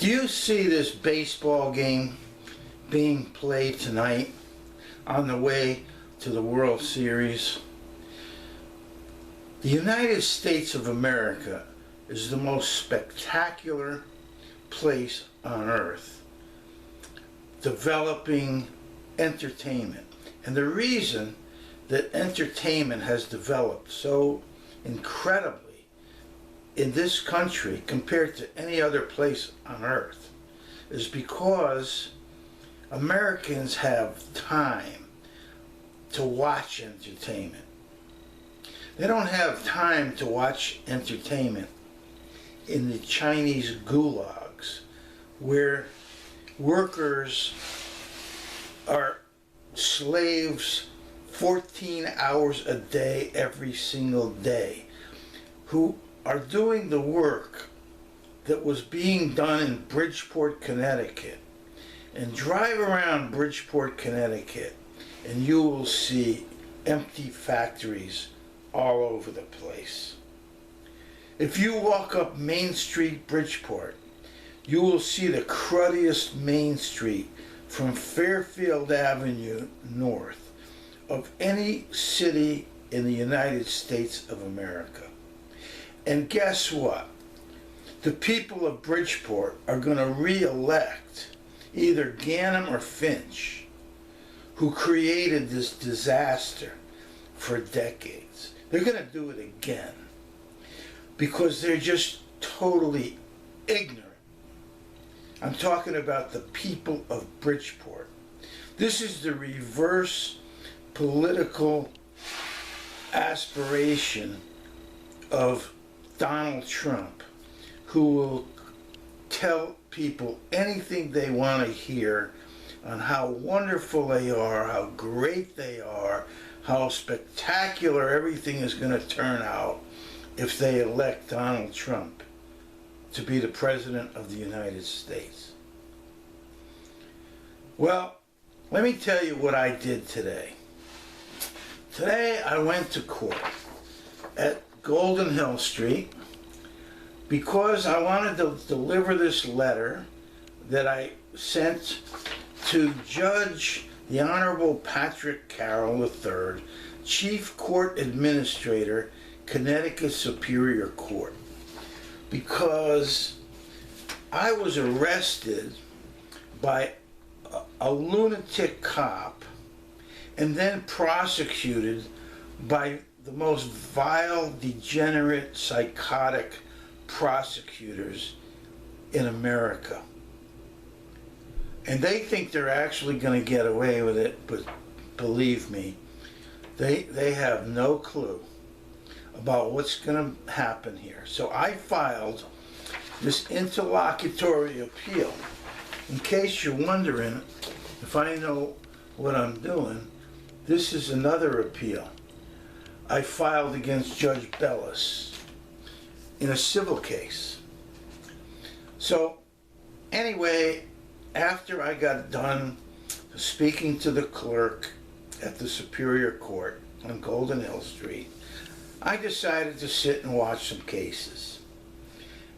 Do you see this baseball game being played tonight on the way to the World Series? The United States of America is the most spectacular place on earth developing entertainment. And the reason that entertainment has developed so incredibly in this country compared to any other place on earth is because Americans have time to watch entertainment. They don't have time to watch entertainment in the Chinese gulags where workers are slaves 14 hours a day every single day, who are doing the work that was being done in Bridgeport, Connecticut. And drive around Bridgeport, Connecticut, and you will see empty factories all over the place. If you walk up Main Street, Bridgeport, you will see the cruddiest Main Street from Fairfield Avenue north of any city in the United States of America. And guess what? The people of Bridgeport are going to re-elect either Ganim or Finch, who created this disaster for decades. They're going to do it again because they're just totally ignorant. I'm talking about the people of Bridgeport. This is the reverse political aspiration of Donald Trump, who will tell people anything they want to hear on how wonderful they are, how great they are, how spectacular everything is going to turn out if they elect Donald Trump to be the President of the United States. Well, let me tell you what I did today. Today I went to court at Golden Hill Street because I wanted to deliver this letter that I sent to Judge the Honorable Patrick Carroll III, Chief Court Administrator, Connecticut Superior Court, because I was arrested by a lunatic cop and then prosecuted by the most vile, degenerate, psychotic prosecutors in America. And they think they're actually going to get away with it, but believe me, they have no clue about what's going to happen here. So I filed this interlocutory appeal. In case you're wondering if I know what I'm doing, this is another appeal I filed against Judge Bellis in a civil case. So anyway, after I got done speaking to the clerk at the Superior Court on Golden Hill Street, I decided to sit and watch some cases.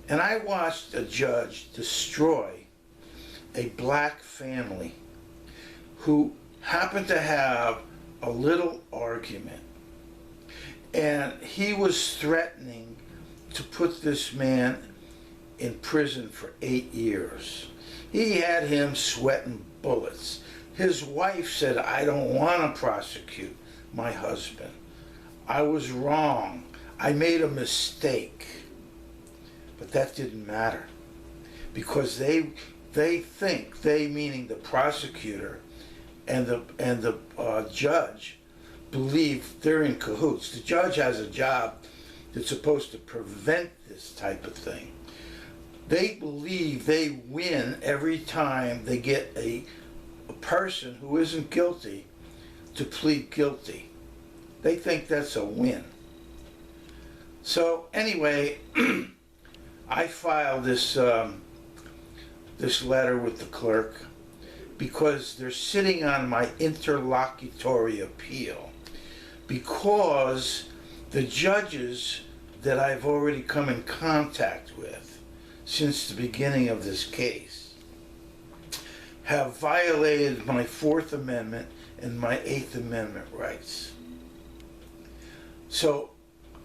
And I watched a judge destroy a black family who happened to have a little argument. And he was threatening to put this man in prison for 8 years. He had him sweating bullets. His wife said, "I don't want to prosecute my husband. I was wrong. I made a mistake." But that didn't matter because they think, they meaning the prosecutor and the judge, believe they're in cahoots. The judge has a job that's supposed to prevent this type of thing. They believe they win every time they get a person who isn't guilty to plead guilty. They think that's a win. So anyway, I filed this letter with the clerk because they're sitting on my interlocutory appeal, because the judges that I've already come in contact with since the beginning of this case have violated my Fourth Amendment and my Eighth Amendment rights. So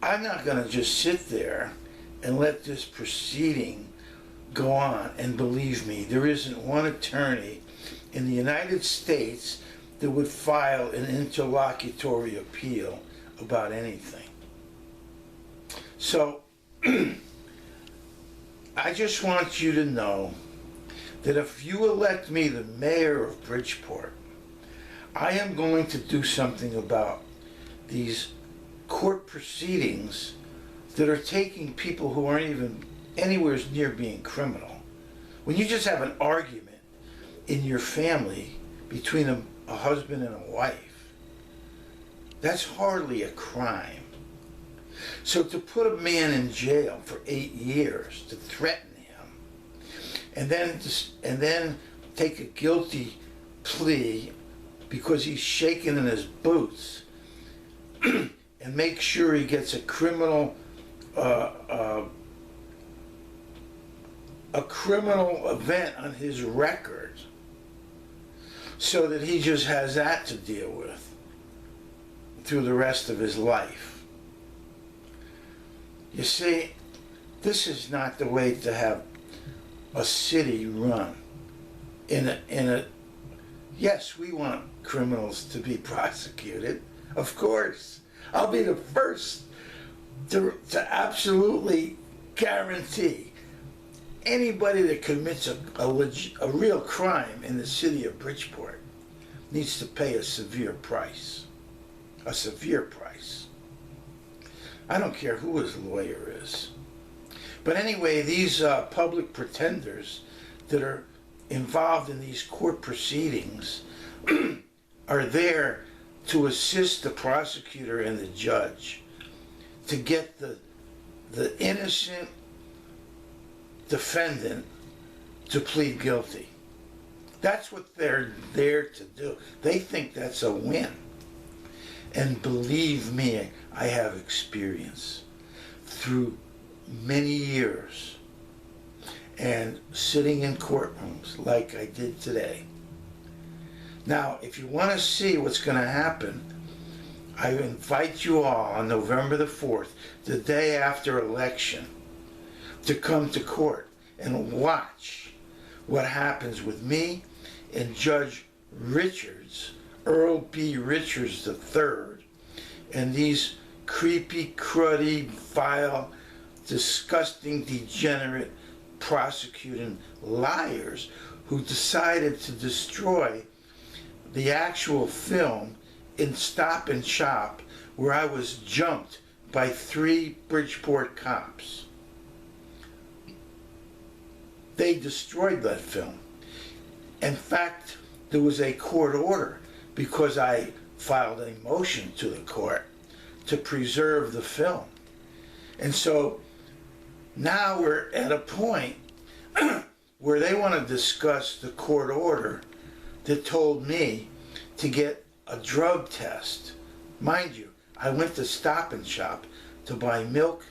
I'm not going to just sit there and let this proceeding go on. And believe me, there isn't one attorney in the United States that would file an interlocutory appeal about anything. So I just want you to know that if you elect me the mayor of Bridgeport, I am going to do something about these court proceedings that are taking people who aren't even anywhere near being criminal. When you just have an argument in your family between a husband and a wife, that's hardly a crime. So to put a man in jail for 8 years, to threaten him, and then take a guilty plea because he's shaking in his boots, and make sure he gets a criminal event on his record, so that he just has that to deal with through the rest of his life. You see, this is not the way to have a city run. Yes, we want criminals to be prosecuted, of course. I'll be the first to absolutely guarantee anybody that commits a real crime in the city of Bridgeport needs to pay a severe price. A severe price. I don't care who his lawyer is. But anyway, these public pretenders that are involved in these court proceedings are there to assist the prosecutor and the judge to get the innocent defendant to plead guilty. That's what they're there to do. They think that's a win. And believe me, I have experience through many years and sitting in courtrooms like I did today. Now, if you want to see what's going to happen, I invite you all on November the 4th, the day after election, to come to court and watch what happens with me and Judge Richards, Earl B. Richards III, and these creepy, cruddy, vile, disgusting, degenerate, prosecuting liars who decided to destroy the actual film in Stop and Shop, where I was jumped by 3 Bridgeport cops. They destroyed that film. In fact, there was a court order because I filed a motion to the court to preserve the film. And so now we're at a point where they want to discuss the court order that told me to get a drug test. Mind you, I went to Stop and Shop to buy milk,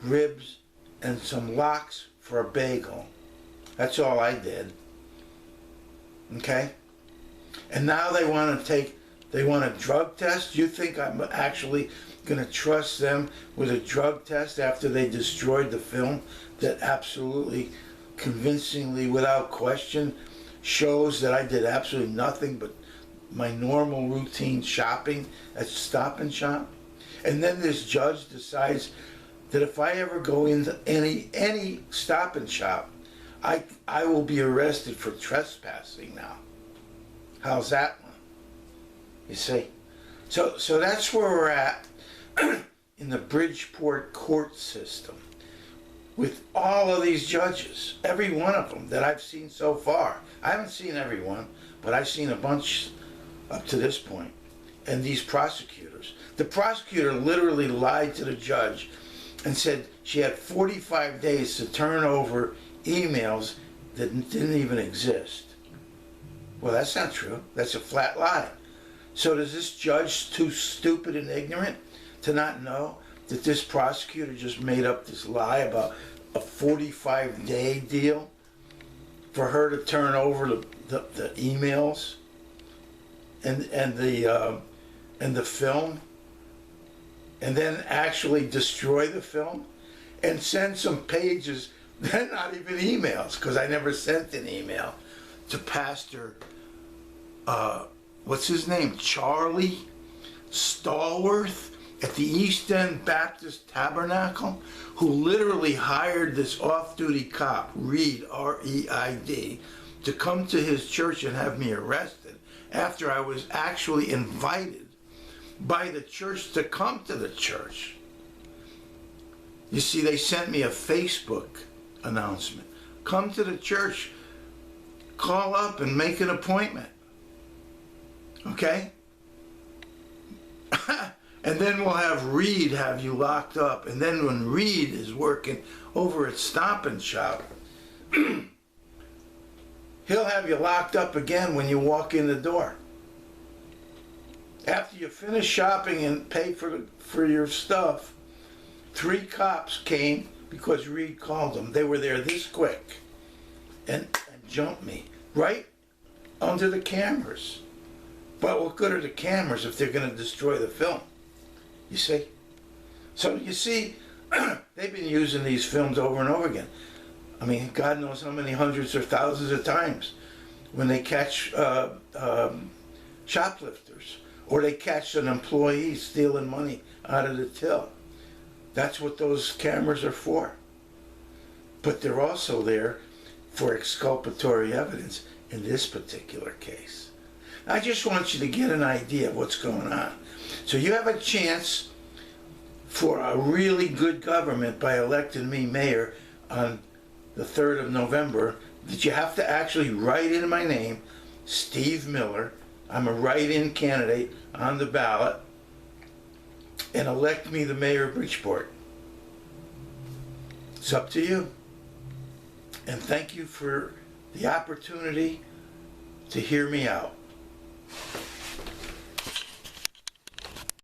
ribs, and some lox for a bagel. That's all I did. Okay? And now they want a drug test? You think I'm actually going to trust them with a drug test after they destroyed the film that absolutely, convincingly, without question, shows that I did absolutely nothing but my normal routine shopping at Stop and Shop? And then this judge decides that if I ever go into any Stop and Shop, I will be arrested for trespassing now. How's that one? You see? So that's where we're at in the Bridgeport court system with all of these judges, every one of them that I've seen so far. I haven't seen every one, but I've seen a bunch up to this point. And these prosecutors. The prosecutor literally lied to the judge and said she had 45 days to turn over emails that didn't even exist. Well, that's not true. That's a flat lie. So is this judge too stupid and ignorant to not know that this prosecutor just made up this lie about a 45-day deal for her to turn over the emails and the film, and then actually destroy the film and send some pages, they're not even emails, because I never sent an email, to Pastor, what's his name, Charlie Stallworth at the East End Baptist Tabernacle, who literally hired this off-duty cop, Reed, R-E-I-D, to come to his church and have me arrested after I was actually invited by the church to come to the church. You see, they sent me a Facebook announcement. Come to the church, call up and make an appointment. Okay? And then we'll have Reed have you locked up. And then when Reed is working over at Stop and Shop, he'll have you locked up again when you walk in the door. After you finish shopping and pay for your stuff, 3 cops came because Reed called them. They were there this quick and jumped me right under the cameras. But what good are the cameras if they're going to destroy the film? You see? So you see, they've been using these films over and over again. I mean, God knows how many hundreds or thousands of times when they catch shoplifters, or they catch an employee stealing money out of the till. That's what those cameras are for. But they're also there for exculpatory evidence in this particular case. I just want you to get an idea of what's going on. So you have a chance for a really good government by electing me mayor on the 3rd of November, that you have to actually write in my name, Steve Miller. I'm a write-in candidate on the ballot, and elect me the mayor of Bridgeport. It's up to you. And thank you for the opportunity to hear me out.